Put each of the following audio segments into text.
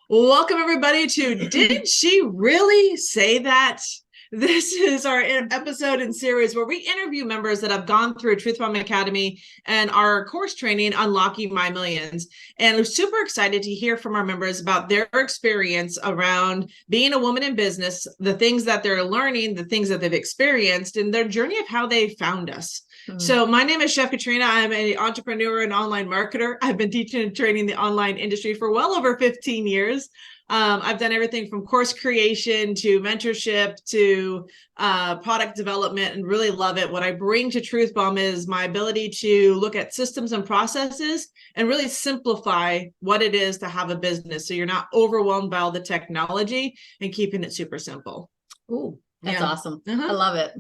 Welcome, everybody, to Did She Really Say That? This is our episode and series where we interview members that have gone through Truth Bomb Academy and our course training, Unlocking My Millions. And we're super excited to hear from our members about their experience around being a woman in business, the things that they're learning, the things that they've experienced, and their journey of how they found us. So my name is Chef Katrina. I'm an entrepreneur and online marketer. I've been teaching and training the online industry for well over 15 years. I've done everything from course creation to mentorship to product development and really love it. What I bring to Truth Bomb is my ability to look at systems and processes and really simplify what it is to have a business. So you're not overwhelmed by all the technology and keeping it super simple. Ooh, that's awesome. I love it.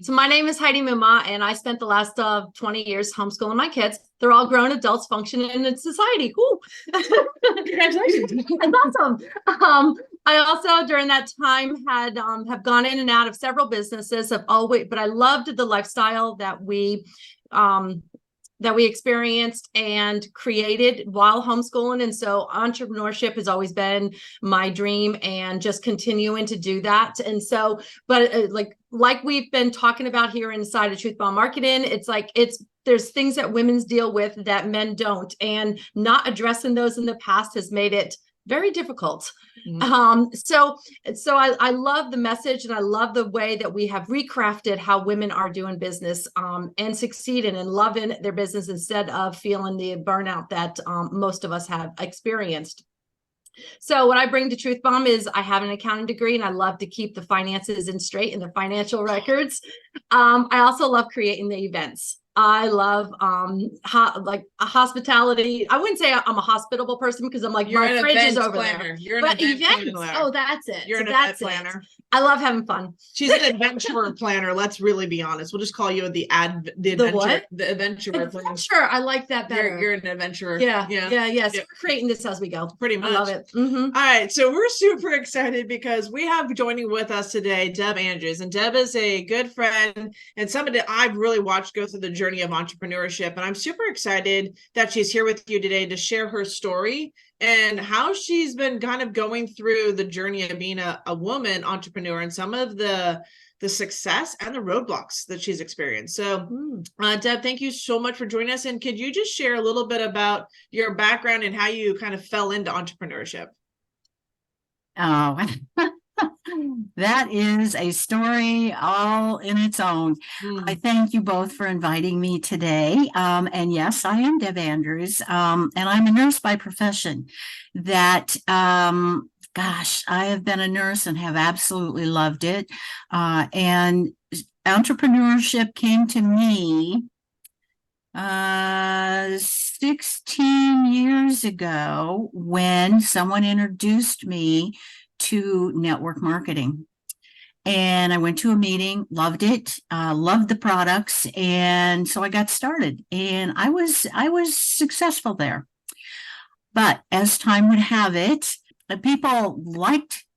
So my name is Heidi Muma, and I spent the last 20 years homeschooling my kids. They're all grown adults functioning in society. Ooh. Congratulations. That's awesome. I also, during that time, had have gone in and out of several businesses. But I loved the lifestyle that we experienced and created while homeschooling. And so entrepreneurship has always been my dream and just continuing to do that. And so, but like we've been talking about here inside of Truth Bomb Marketing, there's things that women deal with that men don't, and not addressing those in the past has made it very difficult. So I love the message, and I love the way that we have recrafted how women are doing business and succeeding and loving their business instead of feeling the burnout that most of us have experienced. So what I bring to Truth Bomb is I have an accounting degree, and I love to keep the finances in straight and the financial records. I also love creating the events. I love hospitality. I wouldn't say I'm a hospitable person because I'm like, You're my fridge is over planner. there. You're an event planner. Oh, that's it. You're an event planner. I love having fun. She's an adventurer planner. Let's really be honest. We'll just call you the adventurer. What? The adventurer. Sure, I like that better. You're an adventurer. Yeah. So we're creating this as we go. Pretty much. I love it. All right. So we're super excited because we have joining with us today, Deb Andrews. And Deb is a good friend and somebody that I've really watched go through the journey of entrepreneurship. And I'm super excited that she's here with you today to share her story and how she's been kind of going through the journey of being a woman entrepreneur and some of the success and the roadblocks that she's experienced. So Deb, thank you so much for joining us. And could you just share a little bit about your background and how you kind of fell into entrepreneurship? Oh, that is a story all in its own. I thank you both for inviting me today. And yes, I am Deb Andrews, and I'm a nurse by profession. That, gosh, I have been a nurse and have absolutely loved it. And entrepreneurship came to me 16 years ago when someone introduced me to network marketing. And I went to a meeting, loved it, loved the products. And so I got started, and I was successful there. But as time would have it, people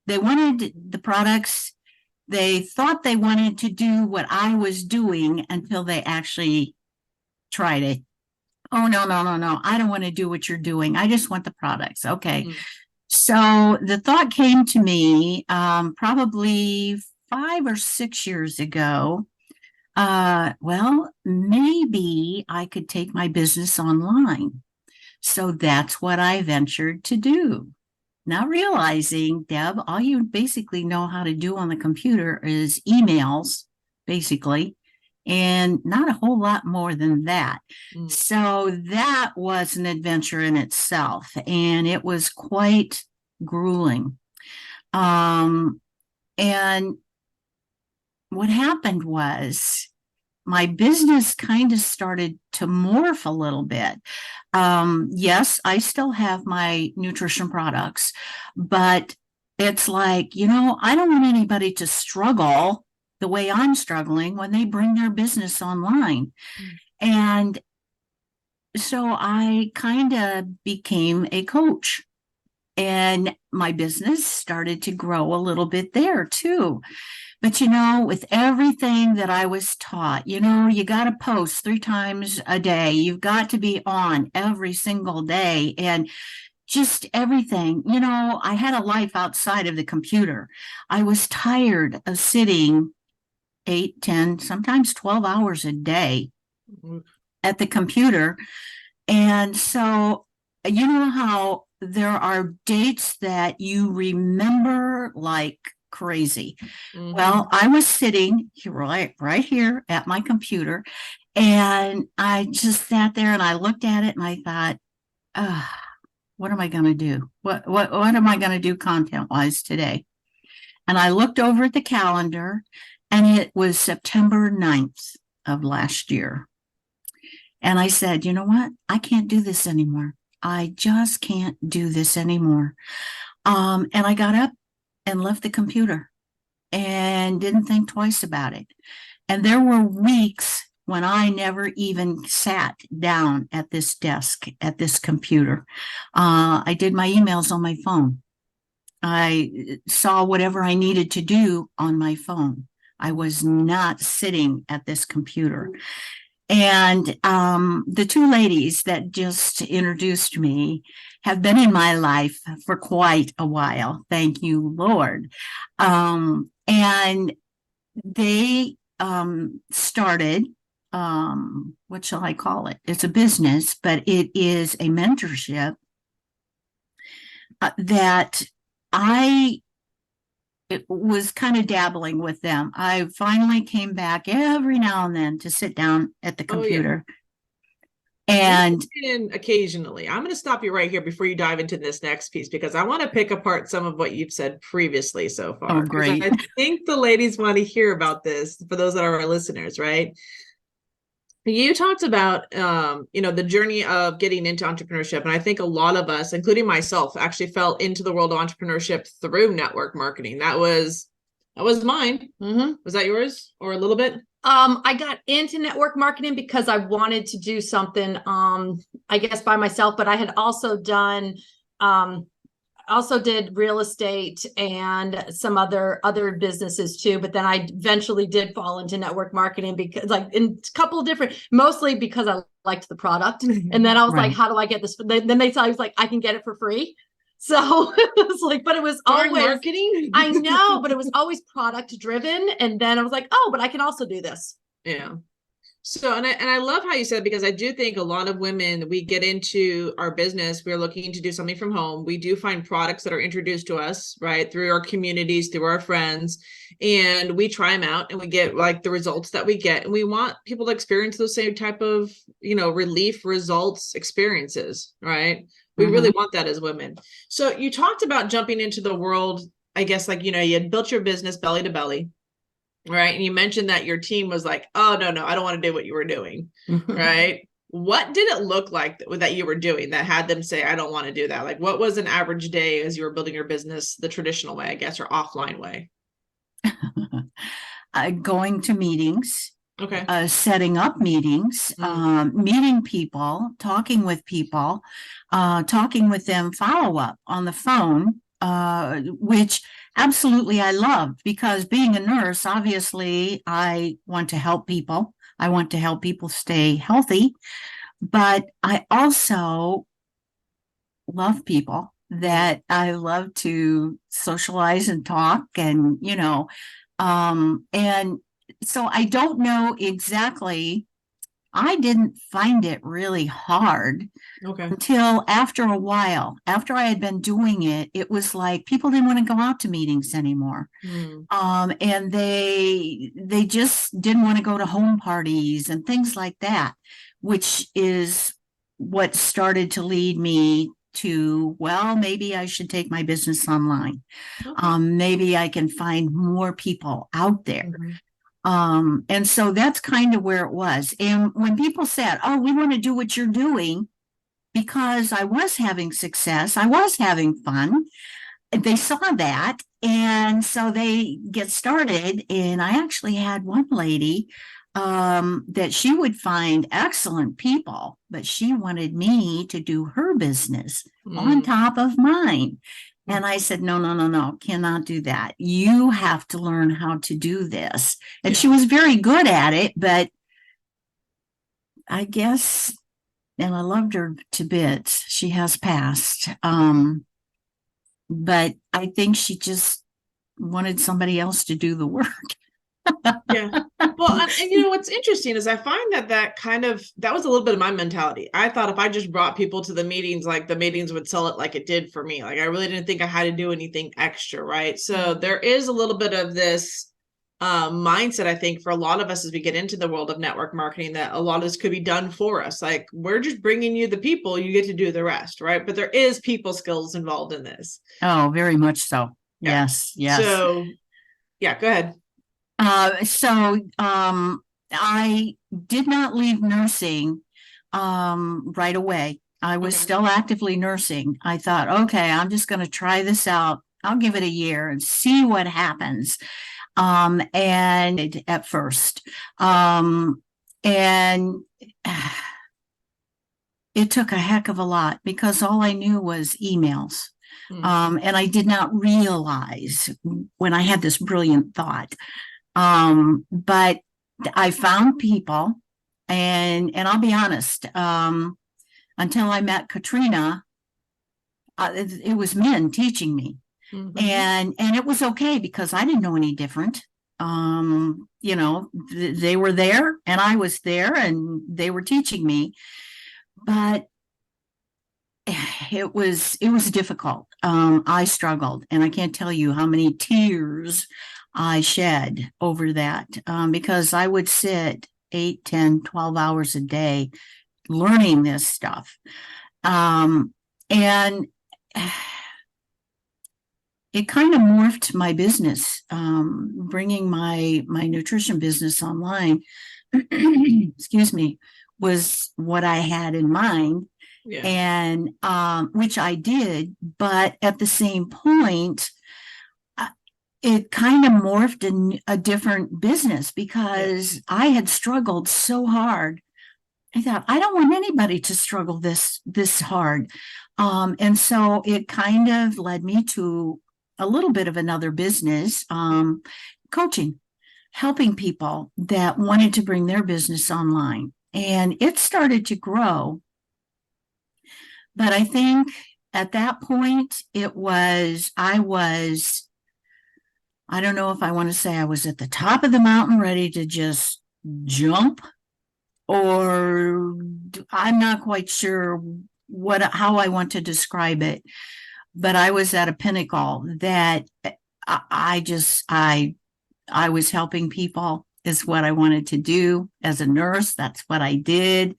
they wanted the products. They thought they wanted to do what I was doing until they actually tried it. Oh, no. I don't want to do what you're doing. I just want the products. Okay. So the thought came to me probably 5 or 6 years ago. Well, maybe I could take my business online. So that's what I ventured to do. Not realizing, Deb, all you basically know how to do on the computer is emails, basically, and not a whole lot more than that. So that was an adventure in itself, and it was quite grueling. And what happened was my business kind of started to morph a little bit. Yes, I still have my nutrition products, but it's like, I don't want anybody to struggle the way I'm struggling when they bring their business online. And so I kind of became a coach, and my business started to grow a little bit there too. But, with everything that I was taught, you got to post 3 times a day. You've got to be on every single day. And just everything. You know, I had a life outside of the computer. I was tired of sitting 8, 10, sometimes 12 hours a day at the computer. And so, you know how there are dates that you remember like crazy. Mhm. Well, I was sitting right here at my computer, and I just sat there and I looked at it and I thought, what am I going to do? What am I going to do content wise today? And I looked over at the calendar, and it was September 9th of last year. And I said, you know what? I can't do this anymore. I just can't do this anymore. And I got up and left the computer and didn't think twice about it. And there were weeks when I never even sat down at this desk, at this computer. I did my emails on my phone. I saw whatever I needed to do on my phone. I was not sitting at this computer. And the two ladies that just introduced me have been in my life for quite a while. Thank you, Lord. And they started, what shall I call it? It's a business, but it is a mentorship that I was kind of dabbling with them. I finally came back every now and then to sit down at the computer. And occasionally, I'm going to stop you right here before you dive into this next piece, because I want to pick apart some of what you've said previously so far. Oh, great. I think the ladies want to hear about this, for those that are our listeners, right? You talked about, the journey of getting into entrepreneurship. And I think a lot of us, including myself, actually fell into the world of entrepreneurship through network marketing. That was mine. Mm-hmm. Was that yours, or a little bit? I got into network marketing because I wanted to do something, I guess by myself, but I had also did real estate and some other businesses too. But then I eventually did fall into network marketing because, like, in a couple of different, mostly because I liked the product. And then I was like, how do I get this? Then they tell you, like, I can get it for free. So it was like, but it was always marketing. I know, but it was always product driven. And then I was like, oh, but I can also do this. Yeah. So, and I love how you said, because I do think a lot of women, we get into our business, we're looking to do something from home. We do find products that are introduced to us, right, through our communities, through our friends, and we try them out and we get like the results that we get. And we want people to experience those same type of, relief, results, experiences, right? We really want that as women. So you talked about jumping into the world, I guess, like, you had built your business belly to belly. Right. And you mentioned that your team was like, oh, no, I don't want to do what you were doing. Right. What did it look like that you were doing that had them say, I don't want to do that? Like, what was an average day as you were building your business the traditional way, I guess, or offline way? Going to meetings. Okay. Setting up meetings, meeting people, talking with people, talking with them, follow up on the phone, which absolutely I loved, because being a nurse, obviously I want to help people. I want to help people stay healthy, but I also love people, that I love to socialize and talk, and, and so I don't know exactly. I didn't find it really hard until after a while. After I had been doing it, it was like people didn't want to go out to meetings anymore. And they just didn't want to go to home parties and things like that, which is what started to lead me to, well, maybe I should take my business online. Maybe I can find more people out there. And so that's kind of where it was. And when people said, oh, we want to do what you're doing, because I was having success, I was having fun, they saw that. And so they get started. And I actually had one lady that she would find excellent people, but she wanted me to do her business on top of mine. And I said, no, cannot do that. You have to learn how to do this. And she was very good at it, but I guess and I loved her to bits. She has passed. But I think she just wanted somebody else to do the work. Yeah. Well, and you know, what's interesting is I find that was a little bit of my mentality. I thought if I just brought people to the meetings, like the meetings would sell it like it did for me. Like I really didn't think I had to do anything extra, right? So there is a little bit of this mindset, I think, for a lot of us as we get into the world of network marketing, that a lot of this could be done for us. Like we're just bringing you the people, you get to do the rest, right? But there is people skills involved in this. Oh, very much so. Yeah. Yes, yes. So yeah, go ahead. I did not leave nursing right away. I was still actively nursing. I thought, okay, I'm just going to try this out. I'll give it a year and see what happens. And at first, and it took a heck of a lot because all I knew was emails. And I did not realize when I had this brilliant thought. But I found people, and I'll be honest, until I met Katrina, it was men teaching me. And it was okay because I didn't know any different. You know, they were there and I was there and they were teaching me, but it was difficult. I struggled, and I can't tell you how many tears I shed over that, because I would sit 8, 10, 12 hours a day learning this stuff. And it kind of morphed my business, bringing my nutrition business online, excuse me, was what I had in mind. Yeah. And which I did, but at the same point, it kind of morphed in a different business because I had struggled so hard. I thought, I don't want anybody to struggle this hard. And so it kind of led me to a little bit of another business, coaching, helping people that wanted to bring their business online. And it started to grow. But I think at that point, I don't know if I want to say I was at the top of the mountain ready to just jump, or I'm not quite sure how I want to describe it, but I was at a pinnacle that I was helping people is what I wanted to do as a nurse. That's what I did.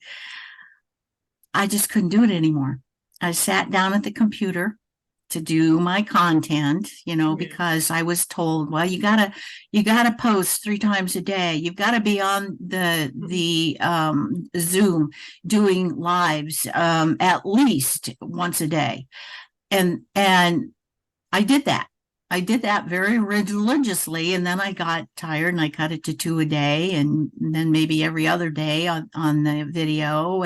I just couldn't do it anymore. I sat down at the computer to do my content, because I was told, well, you gotta post 3 times a day. You've got to be on the Zoom doing lives at least once a day. And I did that. I did that very religiously, and then I got tired and I cut it to 2 a day, and then maybe every other day on the video,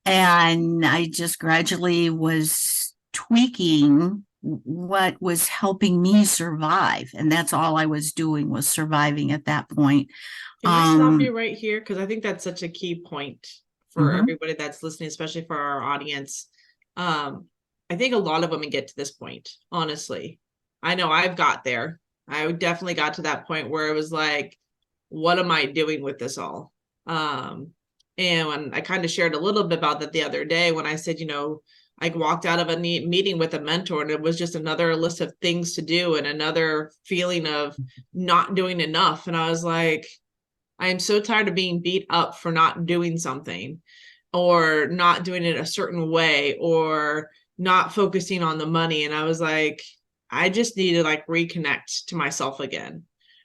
and I just gradually was tweaking what was helping me survive, and that's all I was doing was surviving at that point. Can I stop you right here? Because I think that's such a key point for everybody that's listening, especially for our audience. I think a lot of women get to this point, honestly. I know I've got there. I definitely got to that point where it was like, what am I doing with this all? And when I kind of shared a little bit about that the other day when I said, I walked out of a meeting with a mentor and it was just another list of things to do and another feeling of not doing enough. And I was like, I am so tired of being beat up for not doing something or not doing it a certain way or not focusing on the money. And I was like, I just need to reconnect to myself again.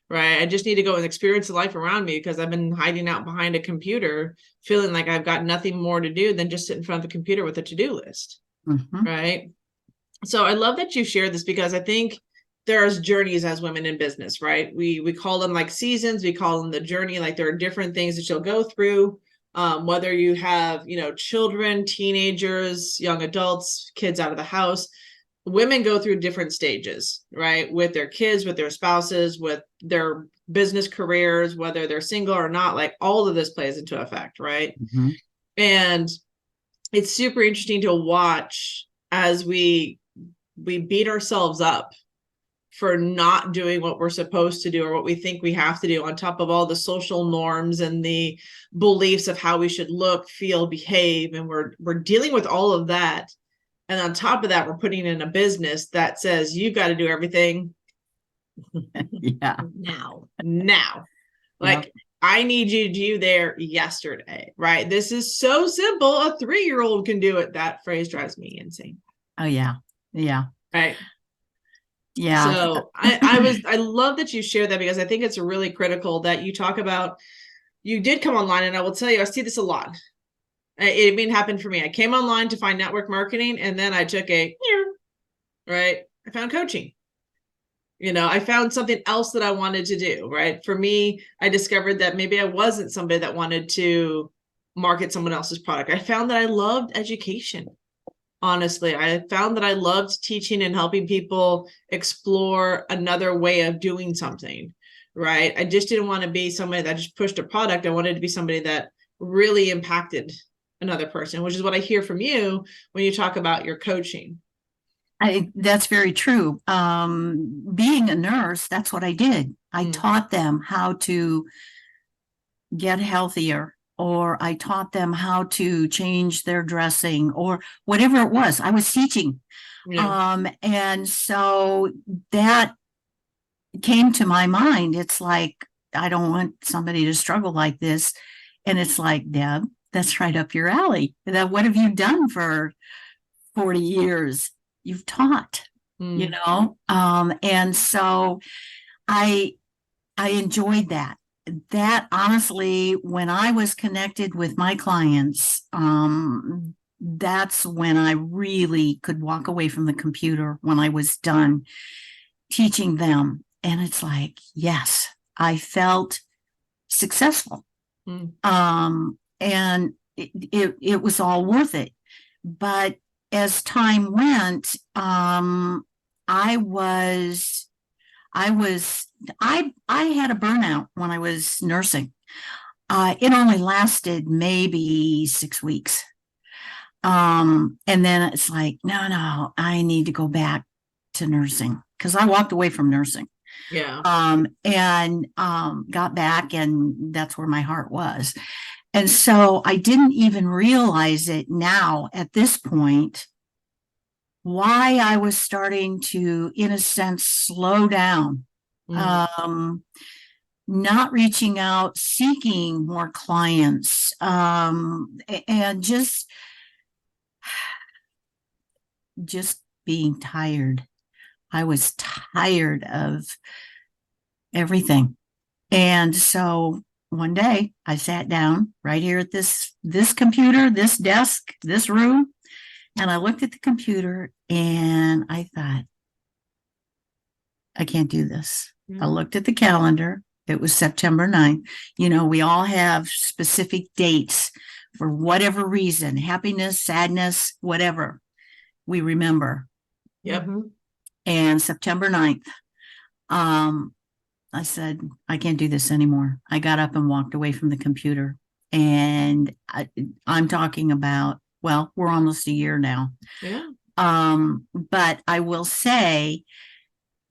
Right. I just need to go and experience the life around me because I've been hiding out behind a computer, feeling like I've got nothing more to do than just sit in front of a computer with a to-do list. Right. So I love that you share this because I think there's journeys as women in business, right? We call them like seasons. We call them the journey. Like there are different things that you'll go through, whether you have, children, teenagers, young adults, kids out of the house. Women go through different stages, right? With their kids, with their spouses, with their business careers, whether they're single or not, like all of this plays into effect, right? And it's super interesting to watch as we beat ourselves up for not doing what we're supposed to do or what we think we have to do, on top of all the social norms and the beliefs of how we should look, feel, behave. And we're dealing with all of that. And on top of that, we're putting in a business that says you've got to do everything Yeah. now. Like, I need you to do there yesterday, right? This is so simple. A 3-year-old can do it. That phrase drives me insane. Oh, yeah. Yeah. Right. Yeah. So I love that you shared that, because I think it's really critical that you talk about, you did come online, and I will tell you, I see this a lot. It even happened for me. I came online to find network marketing, and then I took I found coaching. I found something else that I wanted to do, right? For me, I discovered that maybe I wasn't somebody that wanted to market someone else's product. I found that I loved education. Honestly, I found that I loved teaching and helping people explore another way of doing something, right? I just didn't want to be somebody that just pushed a product. I wanted to be somebody that really impacted another person, which is what I hear from you when you talk about your coaching. That's very true. Being a nurse, that's what I did. I taught them how to get healthier, or I taught them how to change their dressing, or whatever it was. I was teaching. Yeah. And so that came to my mind. It's like, I don't want somebody to struggle like this. And it's like, Deb, that's right up your alley. What have you done for 40 years? You've taught, and so I enjoyed that. That honestly, when I was connected with my clients, that's when I really could walk away from the computer when I was done teaching them. And it's like, yes, I felt successful. And it was all worth it. But as time went, I had a burnout when I was nursing. It only lasted maybe 6 weeks. And then it's like, no, I need to go back to nursing, because I walked away from nursing. Yeah. And got back, and that's where my heart was. And so I didn't even realize it now at this point, why I was starting to, in a sense, slow down, not reaching out, seeking more clients, and just being tired. I was tired of everything. And so one day I sat down right here at this computer, this desk, this room, and I looked at the computer and I thought, I can't do this. I looked at the calendar. It was September 9th. We all have specific dates for whatever reason, happiness, sadness, whatever we remember. Yep. And September 9th, I said, I can't do this anymore. I got up and walked away from the computer. And I'm talking about, well, we're almost a year now. Yeah. But I will say,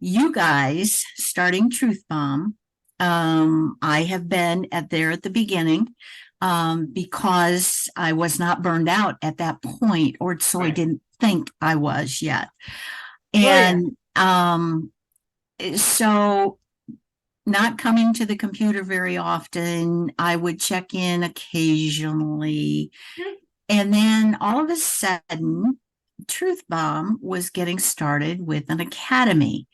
you guys starting Truth Bomb, I have been there at the beginning, because I was not burned out at that point, or so I didn't think I was yet. And so not coming to the computer very often, I would check in occasionally. And then all of a sudden, Truth Bomb was getting started with an academy.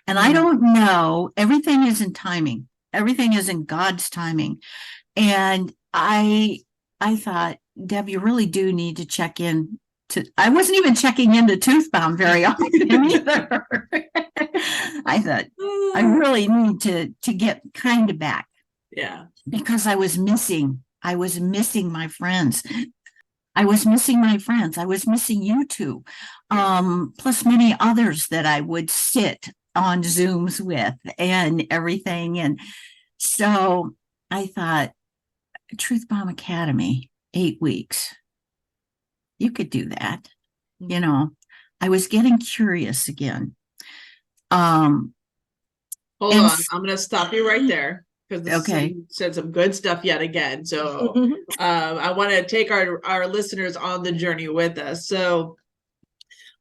And I don't know, everything is in timing. Everything is in God's timing. And I thought, Deb, you really do need to check in. I wasn't even checking into Truth Bomb very often either. I thought, I really need to get kind of back. Yeah. Because I was missing my friends. I was missing you two, plus many others that I would sit on Zooms with and everything. And so I thought, Truth Bomb Academy, 8 weeks. you could do that. You know, I was getting curious again. Hold And on. I'm going to stop you right there because Okay. you said some good stuff yet again. So I want to take our listeners on the journey with us. So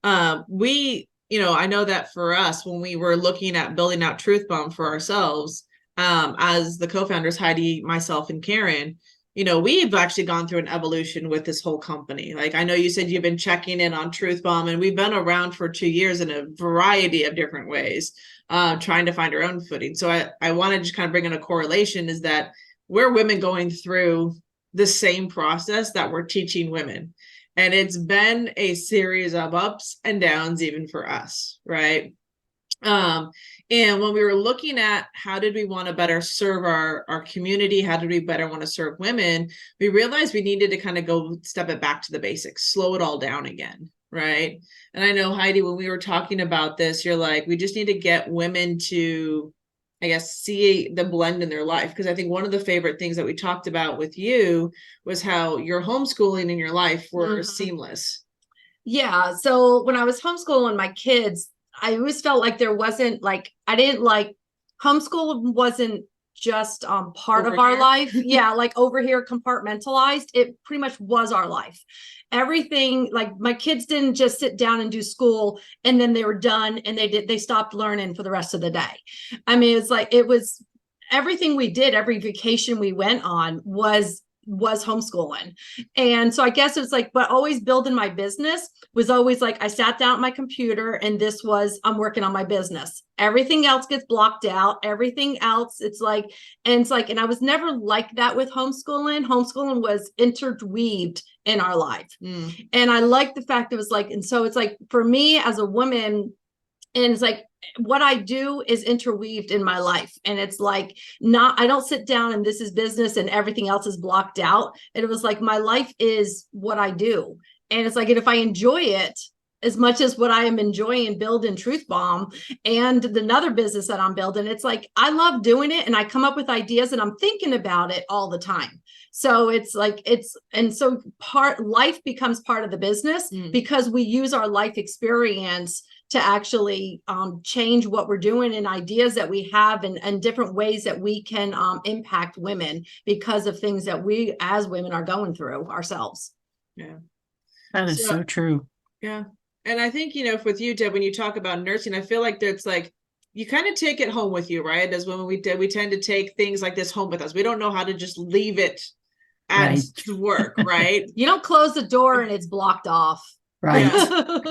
I know that for us, when we were looking at building out Truth Bomb for ourselves, as the co-founders, Heidi, myself, and Karen, we've actually gone through an evolution with this whole company. Like, I know you said you've been checking in on Truth Bomb, and we've been around for 2 years in a variety of different ways, trying to find our own footing. So I want to just kind of bring in a correlation is that we're women going through the same process that we're teaching women. And it's been a series of ups and downs, even for us, right? And when we were looking at how did we want to better serve our community, how did we better want to serve women, we realized we needed to kind of go step it back to the basics, slow it all down again, right? And I know, Heidi, when we were talking about this, you're like, we just need to get women to, I guess, see the blend in their life. Because I think one of the favorite things that we talked about with you was how your homeschooling and your life were seamless. Yeah. So when I was homeschooling my kids, I always felt like there wasn't homeschool wasn't just part Over of our here. life. Yeah. Like over here compartmentalized. It pretty much was our life. Everything, like my kids didn't just sit down and do school and then they were done and they stopped learning for the rest of the day. I mean, it was everything we did, every vacation we went on was homeschooling. And so I guess it was like, but always building my business was always like, I sat down at my computer and I'm working on my business. Everything else gets blocked out. Everything else, and I was never like that with homeschooling. Homeschooling was interweaved in our life. And I like the fact it was like, and so it's like, for me as a woman, and it's like, what I do is interweaved in my life. And it's like, I don't sit down and this is business and everything else is blocked out. And it was like, my life is what I do. And it's like, and if I enjoy it as much as what I am enjoying building Truth Bomb and another business that I'm building, it's like, I love doing it. And I come up with ideas and I'm thinking about it all the time. So it's like, life becomes part of the business because we use our life experience to actually change what we're doing and ideas that we have and different ways that we can impact women because of things that we as women are going through ourselves. Yeah. That is so true. Yeah. And I think, with you, Deb, when you talk about nursing, I feel like there's like, you kind of take it home with you, right? As women, we tend to take things like this home with us. We don't know how to just leave it at work, right? You don't close the door and it's blocked off. Right.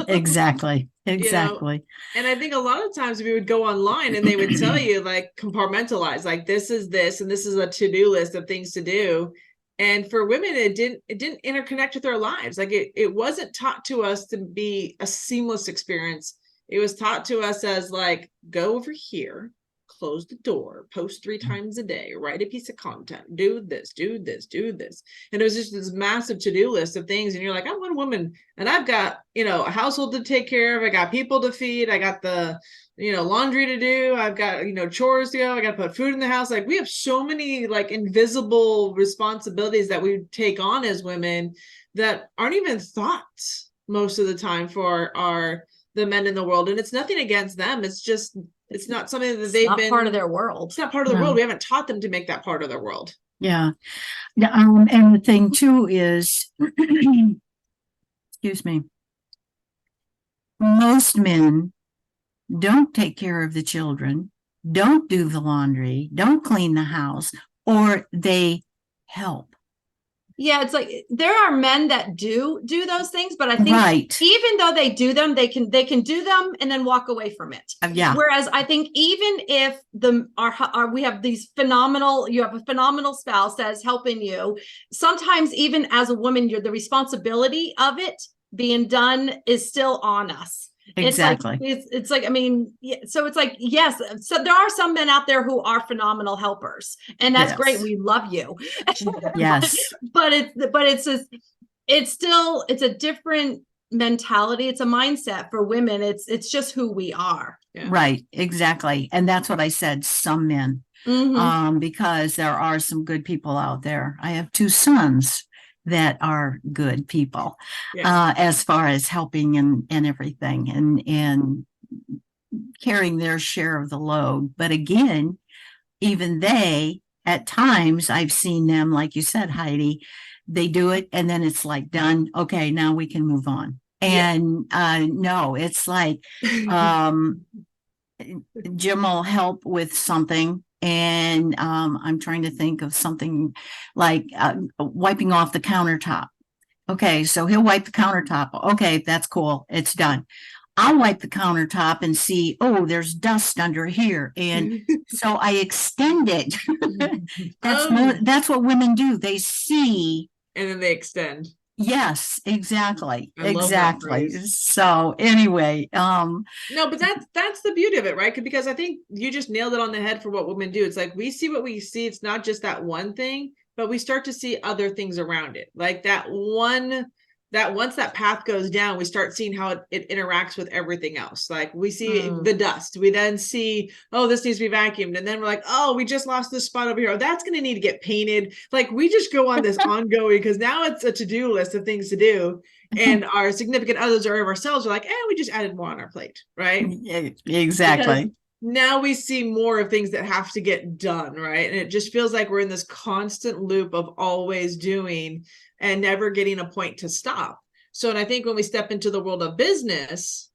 Exactly. And I think a lot of times we would go online and they would tell you like compartmentalize, like this is this, and this is a to-do list of things to do. And for women, it didn't interconnect with their lives. Like it wasn't taught to us to be a seamless experience. It was taught to us as like, go over here, close the door, post 3 times a day, write a piece of content, do this, do this, do this. And it was just this massive to-do list of things. And you're like, I'm one woman and I've got, a household to take care of. I got people to feed. I got the, laundry to do. I've got, chores to go. I got to put food in the house. Like we have so many like invisible responsibilities that we take on as women that aren't even thought most of the time for the men in the world. And it's nothing against them. It's just, it's not something that they've been part of their world. It's not part of the world. We haven't taught them to make that part of their world. Yeah. And the thing too is, excuse me, most men don't take care of the children, don't do the laundry, don't clean the house, or they help. Yeah, it's like there are men that do those things, but I think even though they do them, they can do them and then walk away from it. Yeah. Whereas I think even if we have you have a phenomenal spouse that's helping you, sometimes even as a woman, the responsibility of it being done is still on us. Exactly. It's like, I mean, so it's like, yes. So there are some men out there who are phenomenal helpers, and that's great. We love you. Yes. but it's a different mentality. It's a mindset for women. It's just who we are. Yeah. Right. Exactly. And that's what I said. Some men, because there are some good people out there. I have 2 sons that are good people, Yeah. as far as helping and everything and carrying their share of the load. But again, even they, at times, I've seen them, like you said, Heidi, they do it and then it's like done. Okay, now we can move on. And no, it's like Jim will help with something. And I'm trying to think of something like wiping off the countertop. Okay, so he'll wipe the countertop. Okay, that's cool. It's done. I'll wipe the countertop and see, oh, there's dust under here. And so I extend it. That's what women do. They see. And then they extend. Yes, exactly. I love that phrase. So anyway, no, but that's the beauty of it, right? Because I think you just nailed it on the head for what women do. It's like we see what we see. It's not just that one thing, but we start to see other things around it. Like that once that path goes down, we start seeing how it interacts with everything else. Like we see the dust. We then see, oh, this needs to be vacuumed. And then we're like, oh, we just lost this spot over here. Oh, that's going to need to get painted. Like we just go on this ongoing, because now it's a to-do list of things to do. And our significant others or ourselves are like, we just added more on our plate, right? Exactly. Because now we see more of things that have to get done, right? And it just feels like we're in this constant loop of always doing and never getting a point to stop. So, and I think when we step into the world of business,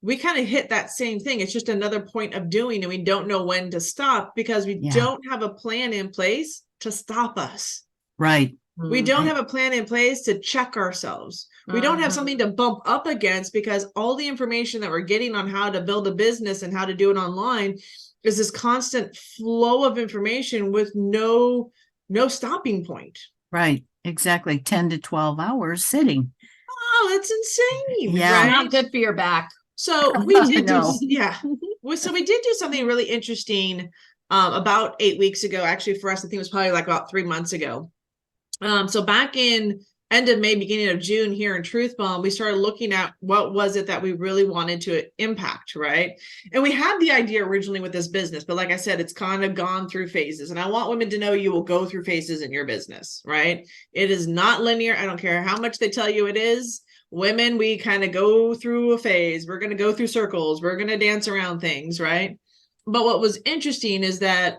we kind of hit that same thing. It's just another point of doing, and we don't know when to stop because we don't have a plan in place to stop us. Right. We don't have a plan in place to check ourselves. We don't have something to bump up against, because all the information that we're getting on how to build a business and how to do it online is this constant flow of information with no stopping point. Right. Exactly. 10 to 12 hours sitting. Oh, that's insane. Yeah. Right? Not good for your back. So we did so we did do something really interesting about 8 weeks ago. Actually, for us, I think it was probably like about 3 months ago. So back in end of May, beginning of June here in Truth Bomb, we started looking at what was it that we really wanted to impact, right? And we had the idea originally with this business, but like I said, it's kind of gone through phases. And I want women to know you will go through phases in your business, right? It is not linear. I don't care how much they tell you it is. Women, we kind of go through a phase. We're going to go through circles. We're going to dance around things, right? But what was interesting is that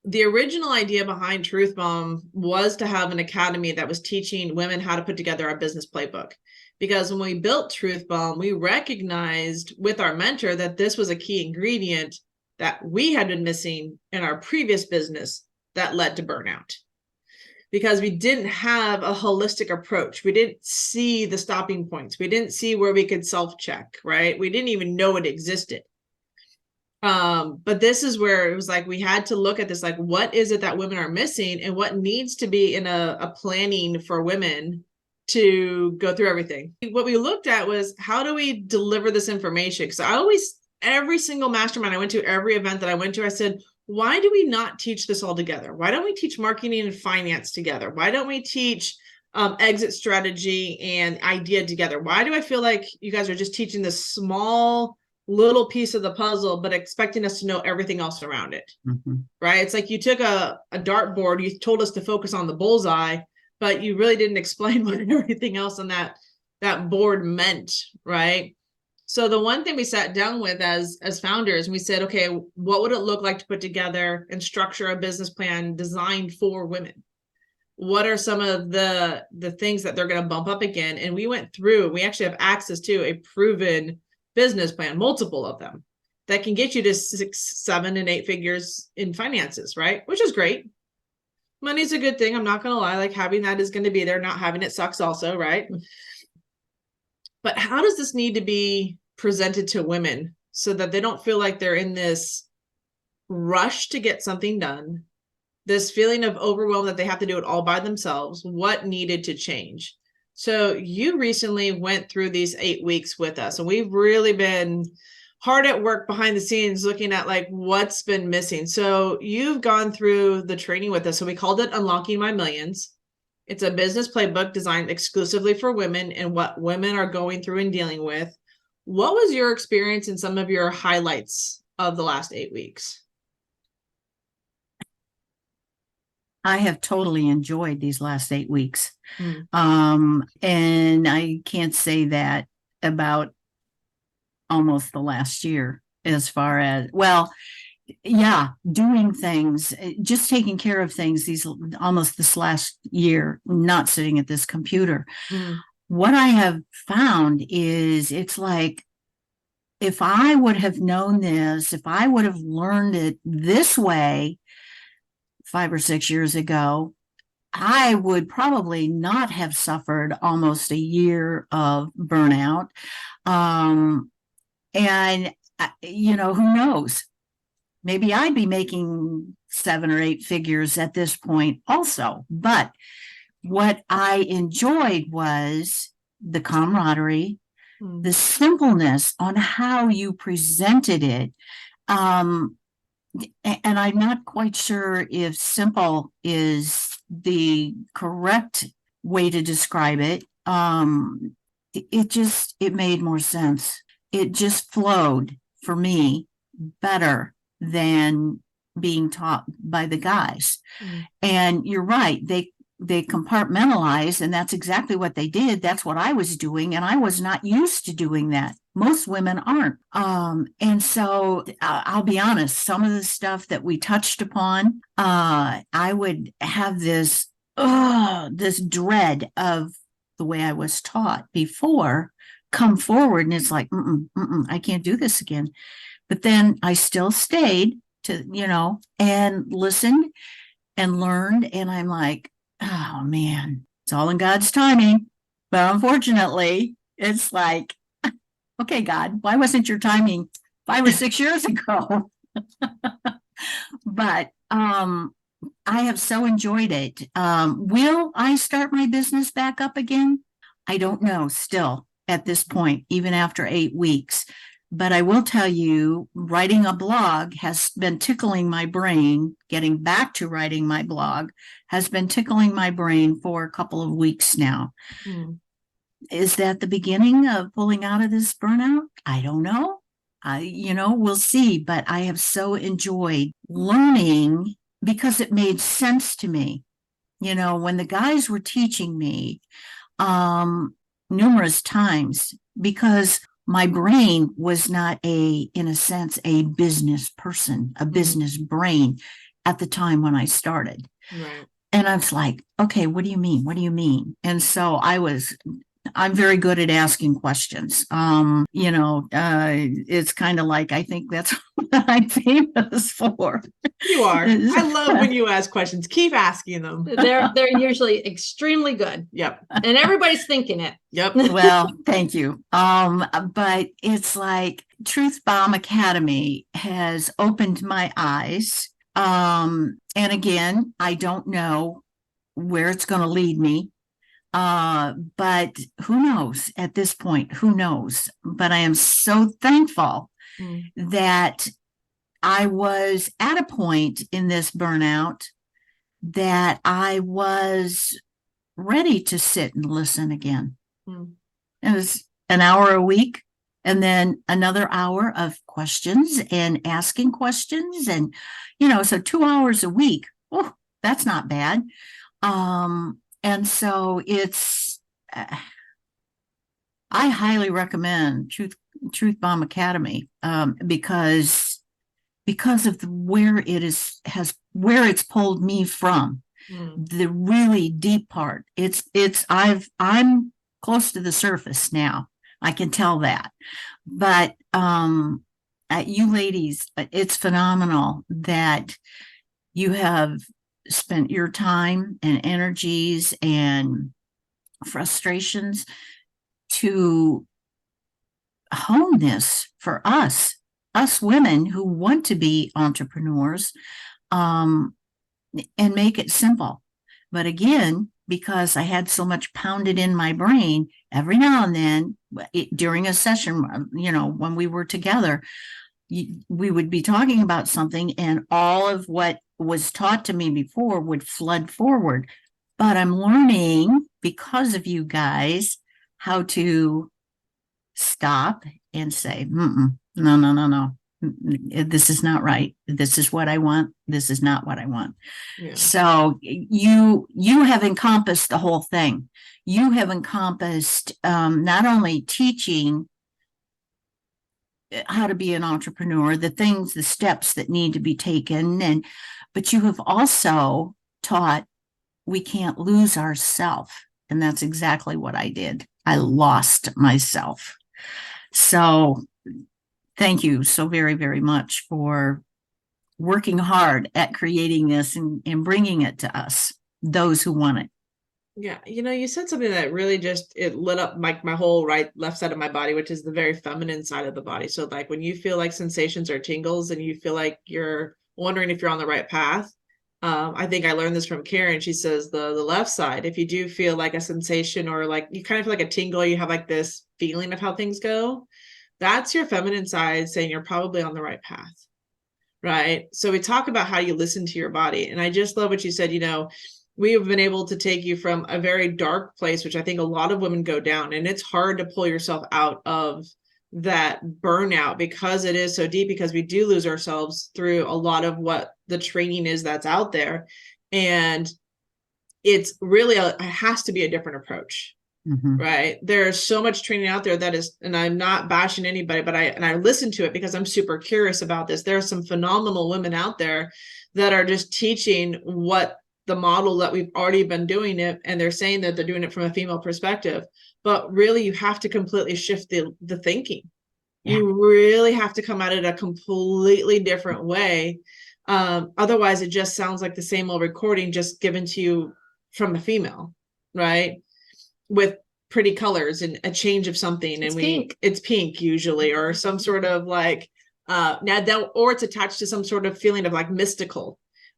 the original idea behind Truth Bomb was to have an academy that was teaching women how to put together a business playbook. Because when we built Truth Bomb, we recognized with our mentor that this was a key ingredient that we had been missing in our previous business that led to burnout. Because we didn't have a holistic approach. We didn't see the stopping points. We didn't see where we could self-check, right? We didn't even know it existed. But this is where it was like, we had to look at this, like, what is it that women are missing and what needs to be in a planning for women to go through everything. What we looked at was, how do we deliver this information? Because I always, every single mastermind I went to, every event that I went to, I said, why do we not teach this all together? Why don't we teach marketing and finance together? Why don't we teach exit strategy and idea together? Why do I feel like you guys are just teaching this small little piece of the puzzle, but expecting us to know everything else around it, right? It's like you took a dartboard, you told us to focus on the bullseye, but you really didn't explain what everything else on that board meant, right? So the one thing we sat down with as founders, we said, okay, what would it look like to put together and structure a business plan designed for women? What are some of the things that they're going to bump up again? And we went through, we actually have access to a proven business plan, multiple of them, that can get you to 6, 7, and 8 figures in finances, right? Which is great. Money's a good thing. I'm not going to lie. Like, having that is going to be there. Not having it sucks also, right? But how does this need to be presented to women so that they don't feel like they're in this rush to get something done, this feeling of overwhelm that they have to do it all by themselves? What needed to change? So you recently went through these 8 weeks with us, and we've really been hard at work behind the scenes looking at like what's been missing. So you've gone through the training with us. So we called it Unlocking My Millions. It's a business playbook designed exclusively for women and what women are going through and dealing with. What was your experience and some of your highlights of the last 8 weeks? I have totally enjoyed these last 8 weeks. Mm. And I can't say that about almost the last year as far as, well, yeah, doing things, just taking care of things these almost this last year, not sitting at this computer. Mm. What I have found is it's like, if I would have known this, if I would have learned it this way 5 or 6 years ago, I would probably not have suffered almost a year of burnout. And, who knows? Maybe I'd be making 7 or 8 figures at this point also. But what I enjoyed was the camaraderie, the simpleness on how you presented it. And I'm not quite sure if simple is the correct way to describe it. It made more sense. It just flowed for me better than being taught by the guys. And you're right, they compartmentalize, and that's exactly what they did. That's what I was doing, and I was not used to doing that. Most women aren't. And so I'll be honest, some of the stuff that we touched upon, I would have this dread of the way I was taught before come forward, and it's like, I can't do this again. But then I still stayed to, and listened and learned. And I'm like, oh man, it's all in God's timing. But unfortunately, it's like, okay, God, why wasn't your timing 5 or 6 years ago? But I have so enjoyed it. Will I start my business back up again? I don't know still at this point, even after 8 weeks. But I will tell you, writing a blog has been tickling my brain. Getting back to writing my blog has been tickling my brain for a couple of weeks now. Is that the beginning of pulling out of this burnout? I don't know. We'll see. But I have so enjoyed learning because it made sense to me. When the guys were teaching me numerous times, because my brain was not in a sense, a business person, a business brain at the time when I started. Right. And I was like, okay, what do you mean? What do you mean? And so I'm very good at asking questions. It's kind of like, I think that's what I'm famous for. You are. I love when you ask questions. Keep asking them. They're usually extremely good. Yep. And everybody's thinking it. Yep. Well, thank you. But it's like Truth Bomb Academy has opened my eyes. And again, I don't know where it's going to lead me. But who knows at this point? Who knows? But I am so thankful that I was at a point in this burnout that I was ready to sit and listen again. It was an hour a week, and then another hour of questions and asking questions. And, so 2 hours a week. Oh, that's not bad. And so I highly recommend Truth Bomb Academy, because of where it's pulled me from, the really deep part. I'm close to the surface now. I can tell that. But you ladies, it's phenomenal that you have spent your time and energies and frustrations to hone this for us women who want to be entrepreneurs, and make it simple. But again, because I had so much pounded in my brain, every now and then during a session, when we were together, we would be talking about something, and all of what was taught to me before would flood forward. But I'm learning, because of you guys, how to stop and say, no. This is not right. This is what I want. This is not what I want. Yeah. So you have encompassed the whole thing. You have encompassed not only teaching how to be an entrepreneur, the steps that need to be taken, but you have also taught we can't lose ourselves. And that's exactly what I did. I lost myself. So thank you so very, very much for working hard at creating this and bringing it to us, those who want it. Yeah. You said something that really it lit up like my whole left side of my body, which is the very feminine side of the body. So like when you feel like sensations or tingles and you feel like you're wondering if you're on the right path. I think I learned this from Karen. She says the left side, if you do feel like a sensation or like you kind of feel like a tingle, you have like this feeling of how things go. That's your feminine side saying you're probably on the right path. Right. So we talk about how you listen to your body. And I just love what you said, we have been able to take you from a very dark place, which I think a lot of women go down, and it's hard to pull yourself out of that burnout because it is so deep, because we do lose ourselves through a lot of what the training is that's out there. And it's really, it has to be a different approach. Mm-hmm. Right. There's so much training out there that is, and I'm not bashing anybody, but I listen to it because I'm super curious about this. There are some phenomenal women out there that are just teaching what the model that we've already been doing it. And they're saying that they're doing it from a female perspective, but really you have to completely shift the thinking. Yeah. You really have to come at it a completely different way. Otherwise it just sounds like the same old recording just given to you from a female, right? With pretty colors and a change of something. And it's pink usually, or some sort of like, or it's attached to some sort of feeling of like mystical,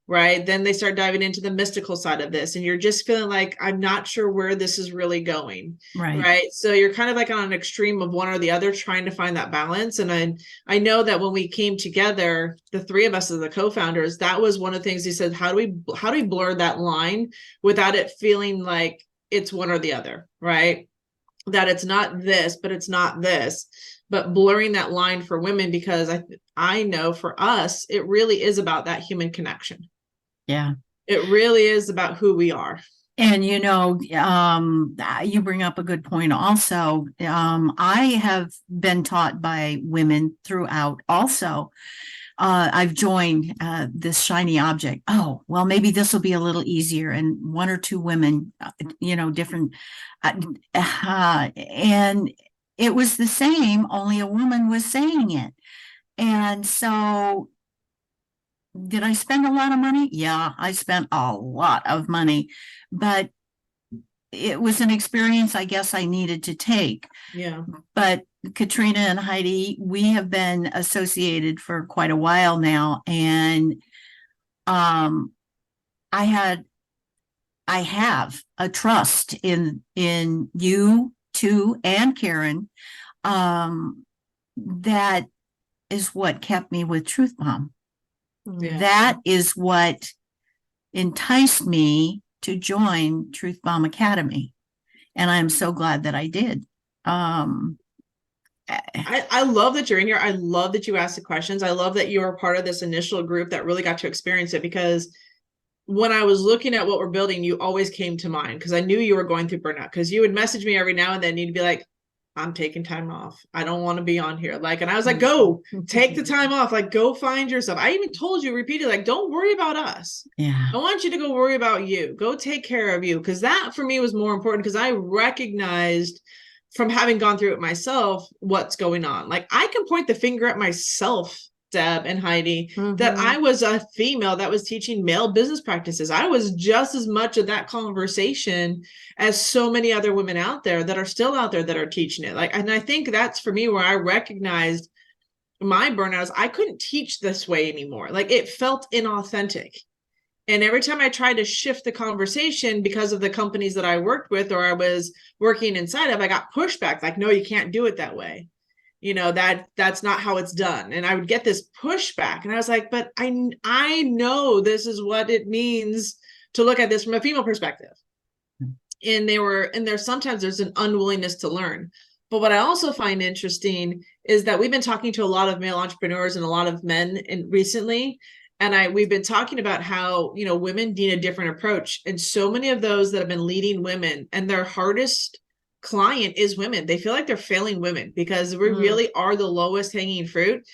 right? Then they start diving into the mystical side of this, and you're just feeling like, I'm not sure where this is really going. Right. So you're kind of like on an extreme of one or the other, trying to find that balance. And I know that when we came together, the three of us as the co-founders, that was one of the things he said, how do we blur that line without it feeling like it's one or the other, right? That it's not this, but it's not this, but blurring that line for women, because I know for us, it really is about that human connection. Yeah. It really is about who we are. And, you bring up a good point also. I have been taught by women throughout also. I've joined this shiny object. Oh, well, maybe this will be a little easier. And one or two women, different. And it was the same, only a woman was saying it. And so did I spend a lot of money? Yeah, I spent a lot of money, but it was an experience I guess I needed to take. Yeah. But Katrina and Heidi, we have been associated for quite a while now. And I have a trust in you two and Karen. That is what kept me with Truth Bomb. Yeah. That is what enticed me to join Truth Bomb Academy. And I'm so glad that I did. I love that you're in here. I love that you asked the questions. I love that you are part of this initial group that really got to experience it, because when I was looking at what we're building, you always came to mind, because I knew you were going through burnout, because you would message me every now and then. You'd be like, I'm taking time off. I don't want to be on here. And I was like, go take the time off. Go find yourself. I even told you repeatedly, don't worry about us. Yeah. I want you to go worry about you. Go take care of you. Because that for me was more important, because I recognized from having gone through it myself, what's going on. I can point the finger at myself, Deb and Heidi, that I was a female that was teaching male business practices. I was just as much of that conversation as so many other women out there that are still out there that are teaching it. And I think that's for me where I recognized my burnouts. I couldn't teach this way anymore. It felt inauthentic. And every time I tried to shift the conversation because of the companies that I worked with or I was working inside of, I got pushback. No, you can't do it that way. That's not how it's done. And I would get this pushback, and I was like, but I know this is what it means to look at this from a female perspective. And sometimes there's an unwillingness to learn, But what I also find interesting is that we've been talking to a lot of male entrepreneurs and a lot of men recently. And we've been talking about how, women need a different approach. And so many of those that have been leading women, and their hardest client is women. They feel like they're failing women because we really are the lowest hanging fruit,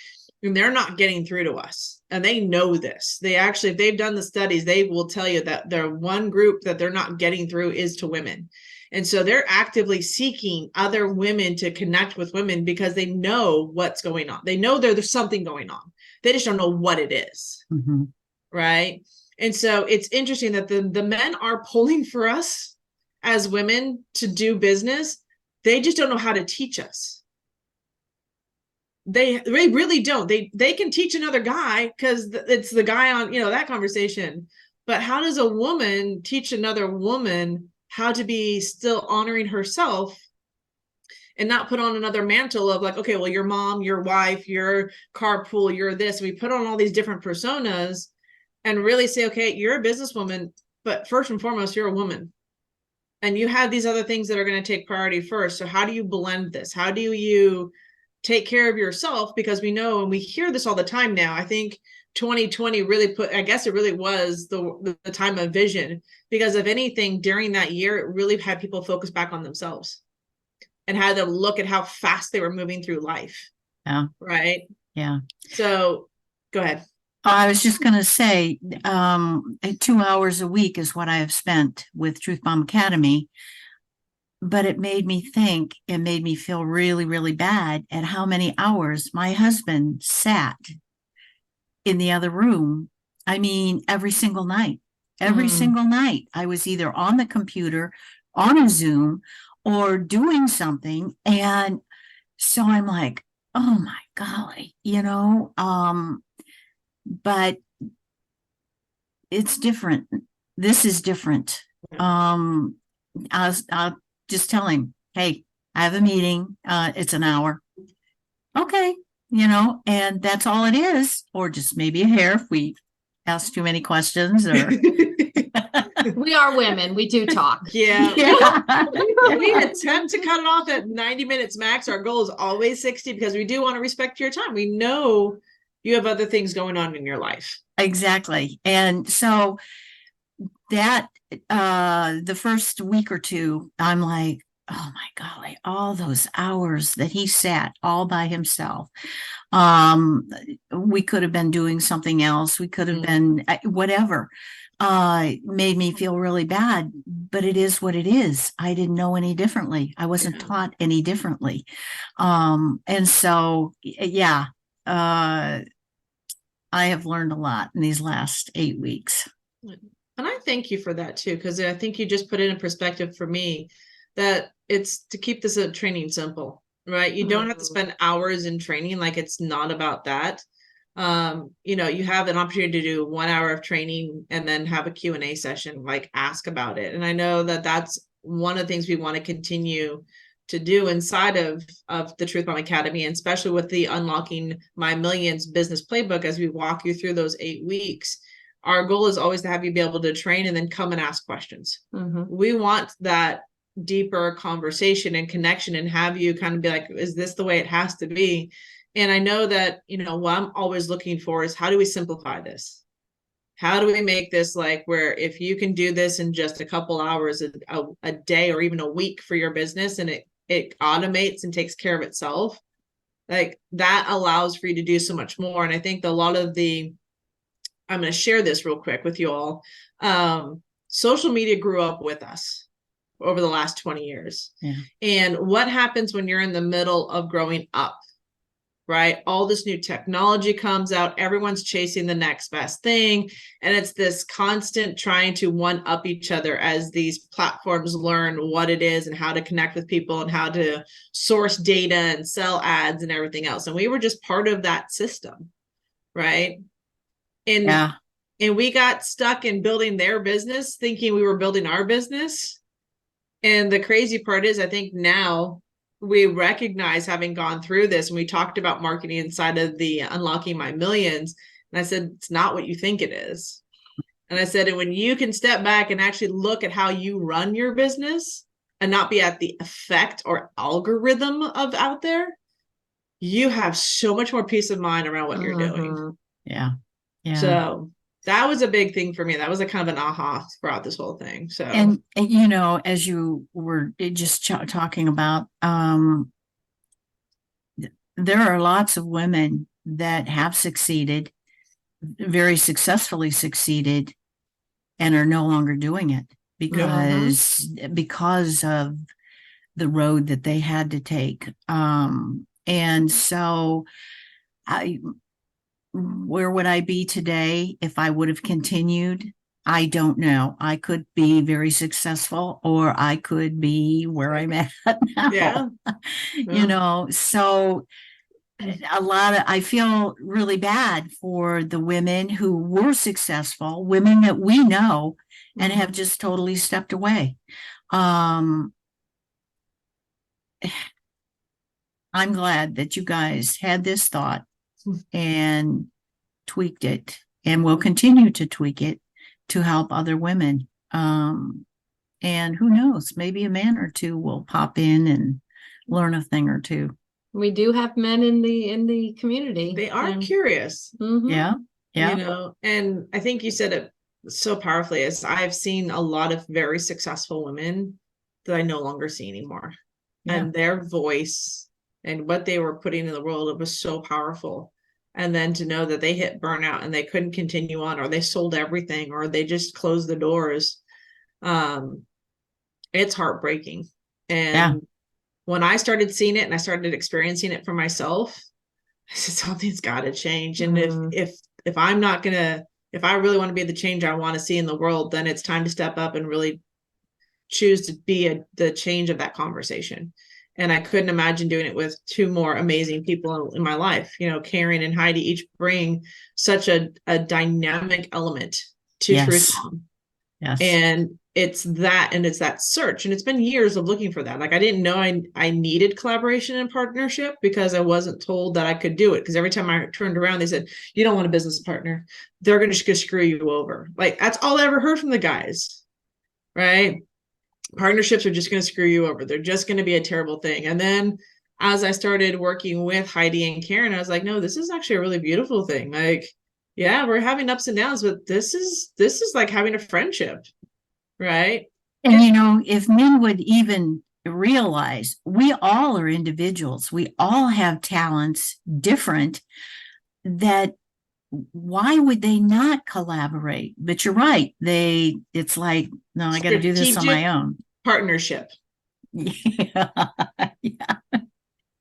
and they're not getting through to us. And they know this. They actually, if they've done the studies, they will tell you that the one group that they're not getting through is to women. And so they're actively seeking other women to connect with women because they know what's going on. They know there's something going on. They just don't know what it is. Mm-hmm. Right. And so it's interesting that the men are pulling for us as women to do business. They just don't know how to teach us. They really don't. They can teach another guy because it's the guy on, that conversation. But how does a woman teach another woman how to be still honoring herself and not put on another mantle of like, okay, well, your mom, your wife, your carpool, you're this. We put on all these different personas and really say, okay, you're a businesswoman, but first and foremost, you're a woman. And you have these other things that are going to take priority first. So how do you blend this? How do you take care of yourself? Because we know, and we hear this all the time now, I think 2020 really I guess it really was the time of vision, because if anything during that year, it really had people focus back on themselves and had to look at how fast they were moving through life. Yeah. Right. Yeah. So go ahead. I was just going to say, 2 hours a week is what I have spent with Truth Bomb Academy. But it made me think, it made me feel really, really bad at how many hours my husband sat in the other room. I mean, every single night, single night, I was either on the computer, on a Zoom, or doing something. And so I'm like, oh my golly, but it's different. This is different. I'll just tell him, hey, I have a meeting. It's an hour. Okay. And that's all it is, or just maybe a hair if we ask too many questions or. We are women. We do talk. Yeah. We attempt to cut it off at 90 minutes max. Our goal is always 60 because we do want to respect your time. We know you have other things going on in your life. Exactly. And so that the first week or two, I'm like, oh my golly, all those hours that he sat all by himself. We could have been doing something else. We could have been whatever. Made me feel really bad, but it is what it is. I didn't know any differently. I wasn't taught any differently. And so, yeah, I have learned a lot in these last 8 weeks. And I thank you for that too, because I think you just put it in perspective for me that it's to keep this training simple, right? You don't have to spend hours in training. Like it's not about that. You have an opportunity to do 1 hour of training and then have a Q&A session, like ask about it. And I know that that's one of the things we want to continue to do inside of the Truth Bomb Academy, and especially with the Unlocking My Millions business playbook, as we walk you through those 8 weeks. Our goal is always to have you be able to train and then come and ask questions. We want that deeper conversation and connection and have you kind of be like, is this the way it has to be? And I know that, what I'm always looking for is how do we simplify this? How do we make this like where if you can do this in just a couple hours a day or even a week for your business and it automates and takes care of itself, like that allows for you to do so much more. And I think a lot of I'm going to share this real quick with you all. Social media grew up with us over the last 20 years. Yeah. And what happens when you're in the middle of growing up, right? All this new technology comes out. Everyone's chasing the next best thing. And it's this constant trying to one up each other as these platforms learn what it is and how to connect with people and how to source data and sell ads and everything else. And we were just part of that system, right? And we got stuck in building their business, thinking we were building our business. And the crazy part is, I think now we recognize, having gone through this, and we talked about marketing inside of the Unlocking My Millions. And I said, it's not what you think it is. And I said, and when you can step back and actually look at how you run your business, and not be at the effect or algorithm of out there, you have so much more peace of mind around what you're doing. Yeah. Yeah. So that was a big thing for me. That was a kind of an aha throughout this whole thing. So, and you know, as you were just talking about, there are lots of women that have succeeded, very successfully succeeded, and are no longer doing it because of the road that they had to take. And so where would I be today if I would have continued? I don't know. I could be very successful, or I could be where I'm at now. Yeah. You know, so I feel really bad for the women who were successful, women that we know, and have just totally stepped away. I'm glad that you guys had this thought and tweaked it, and will continue to tweak it to help other women. And who knows, maybe a man or two will pop in and learn a thing or two. We do have men in the community. They are curious. Yeah. You know, and I think you said it so powerfully, as I've seen a lot of very successful women that I no longer see anymore. And their voice and what they were putting in the world, it was so powerful. And then to know that they hit burnout and they couldn't continue on, or they sold everything, or they just closed the doors. It's heartbreaking. And when I started seeing it and I started experiencing it for myself, I said, something's got to change. And if I'm not gonna, if I really want to be the change I want to see in the world, then it's time to step up and really choose to be the change of that conversation. And I couldn't imagine doing it with two more amazing people in my life. You know, Karen and Heidi each bring such a dynamic element to Truth Mom. Yes. And it's that search. And it's been years of looking for that. Like, I didn't know I needed collaboration and partnership, because I wasn't told that I could do it. Because every time I turned around, they said, you don't want a business partner. They're going to screw you over. Like, that's all I ever heard from the guys. Right? Partnerships are just going to screw you over. They're just going to be a terrible thing. And then as I started working with Heidi and Karen, I was like, no, this is actually a really beautiful thing. Like, yeah, we're having ups and downs, but this is like having a friendship. Right. And, you know, if men would even realize we all are individuals, we all have talents different, that why would they not collaborate? But you're right. It's like, no, I got to do this on my own. Partnership. Yeah.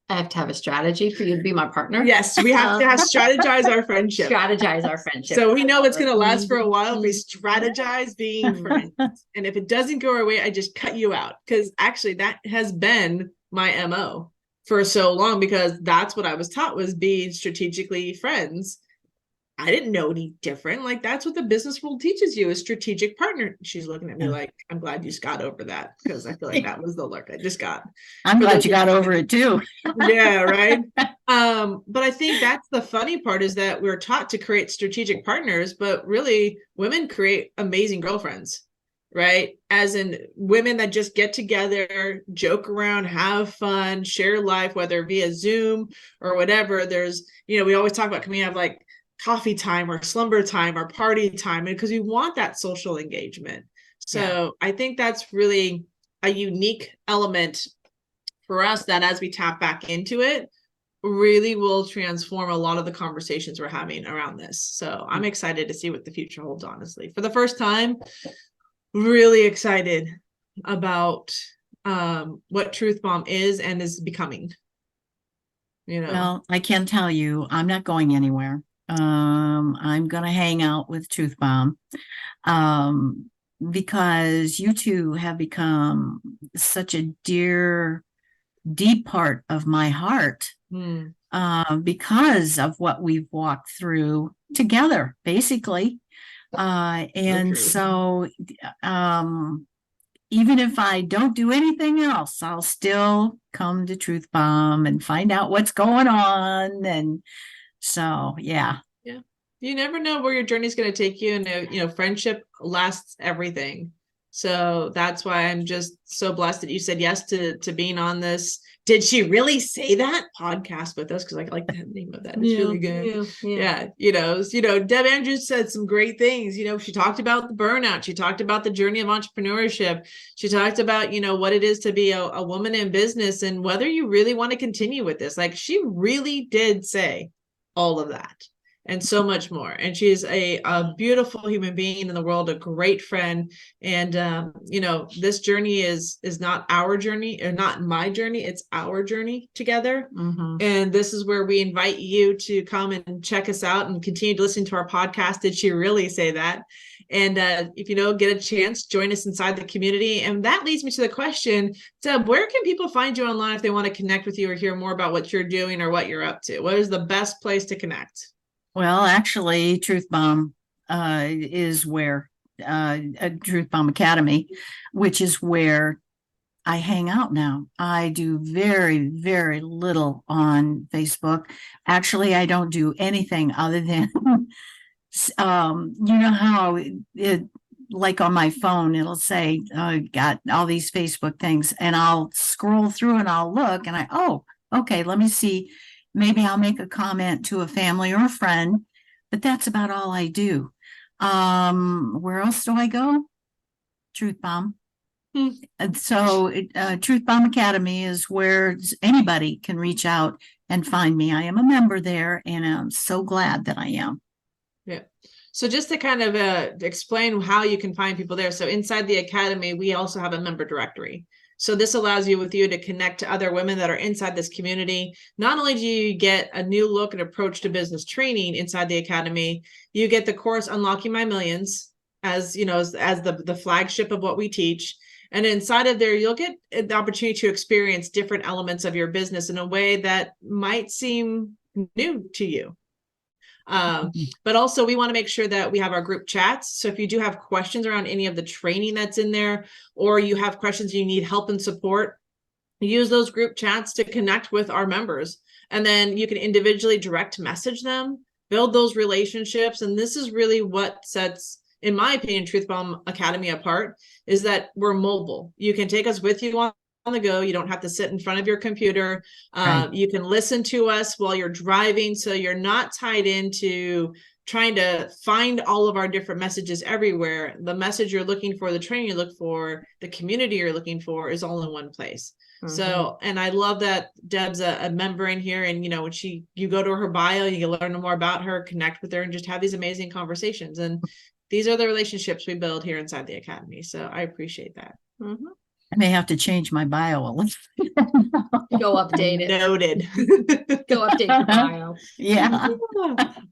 I have to have a strategy for you to be my partner. Yes, we have to strategize our friendship. Strategize our friendship. So we know it's going to last for a while if we strategize being friends. And if it doesn't go our way, I just cut you out. Because actually that has been my MO for so long, because that's what I was taught, was being strategically friends. I didn't know any different. Like, that's what the business world teaches you, is strategic partner. She's looking at me like, I'm glad you got over that, because I feel like that was the look I just got. I'm glad you got over it too. Yeah, right. But I think that's the funny part, is that we're taught to create strategic partners, but really women create amazing girlfriends, right? As in women that just get together, joke around, have fun, share life, whether via Zoom or whatever. There's, you know, we always talk about, can we have like coffee time or slumber time or party time, because we want that social engagement. So I think that's really a unique element for us, that as we tap back into it, really will transform a lot of the conversations we're having around this. So I'm excited to see what the future holds, honestly. For the first time, really excited about what Truth Mom is and is becoming. You know, well, I can tell you, I'm not going anywhere. I'm going to hang out with Truth Bomb, because you two have become such a deep part of my heart, because of what we've walked through together, basically. And so, even if I don't do anything else, I'll still come to Truth Bomb and find out what's going on. And so, yeah. You never know where your journey is going to take you. And, you know, friendship lasts everything. So that's why I'm just so blessed that you said yes to being on this. Did she really say that podcast with us? Because I like the name of that. It's really good. Yeah. Deb Andrews said some great things. She talked about the burnout. She talked about the journey of entrepreneurship. She talked about, what it is to be a woman in business and whether you really want to continue with this. Like, she really did say all of that and so much more. And she's a beautiful human being in the world, a great friend. And, this journey is not our journey, or not my journey. It's our journey together. Mm-hmm. And this is where we invite you to come and check us out and continue to listen to our podcast. Did she really say that? And if get a chance, join us inside the community. And that leads me to the question, Deb, where can people find you online if they want to connect with you or hear more about what you're doing or what you're up to? What is the best place to connect? Well, actually, Truth Bomb is where Truth Bomb Academy, which is where I hang out now. I do very, very little on Facebook. Actually, I don't do anything other than, how like on my phone, it'll say, got all these Facebook things, and I'll scroll through and I'll look and okay, let me see. Maybe I'll make a comment to a family or a friend, but that's about all I do. Where else do I go? Truth Bomb. And so Truth Bomb Academy is where anybody can reach out and find me. I am a member there, and I'm so glad that I am. Yeah. So just to kind of explain how you can find people there. So inside the Academy, we also have a member directory. So this allows you to connect to other women that are inside this community. Not only do you get a new look and approach to business training inside the Academy, you get the course Unlocking My Millions as the flagship of what we teach. And inside of there, you'll get the opportunity to experience different elements of your business in a way that might seem new to you. But also we want to make sure that we have our group chats. So if you do have questions around any of the training that's in there, or you have questions you need help and support, use those group chats to connect with our members. And then you can individually direct message them, build those relationships. And this is really what sets, in my opinion, Truth Bomb Academy apart, is that we're mobile. You can take us with you on the go. You don't have to sit in front of your computer. Right. You can listen to us while you're driving, so you're not tied into trying to find all of our different messages everywhere. The message you're looking for, the training you look for, the community you're looking for is all in one place. Mm-hmm. So, and I love that Deb's a member in here, and when you go to her bio, you can learn more about her, connect with her, and just have these amazing conversations. And these are the relationships we build here inside the Academy. So I appreciate that. Mm-hmm. I may have to change my bio a little. Go update it. Noted. Go update your bio. Yeah.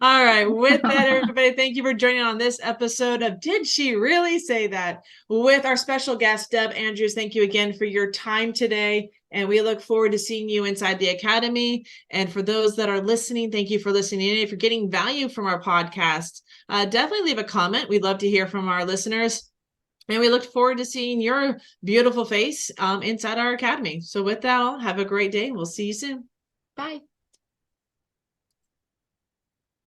All right. With that, everybody, thank you for joining on this episode of Did She Really Say That? With our special guest, Deb Andrews. Thank you again for your time today. And we look forward to seeing you inside the Academy. And for those that are listening, thank you for listening in. If you're getting value from our podcast, definitely leave a comment. We'd love to hear from our listeners. And we look forward to seeing your beautiful face inside our Academy. So with that, all, have a great day. We'll see you soon. Bye.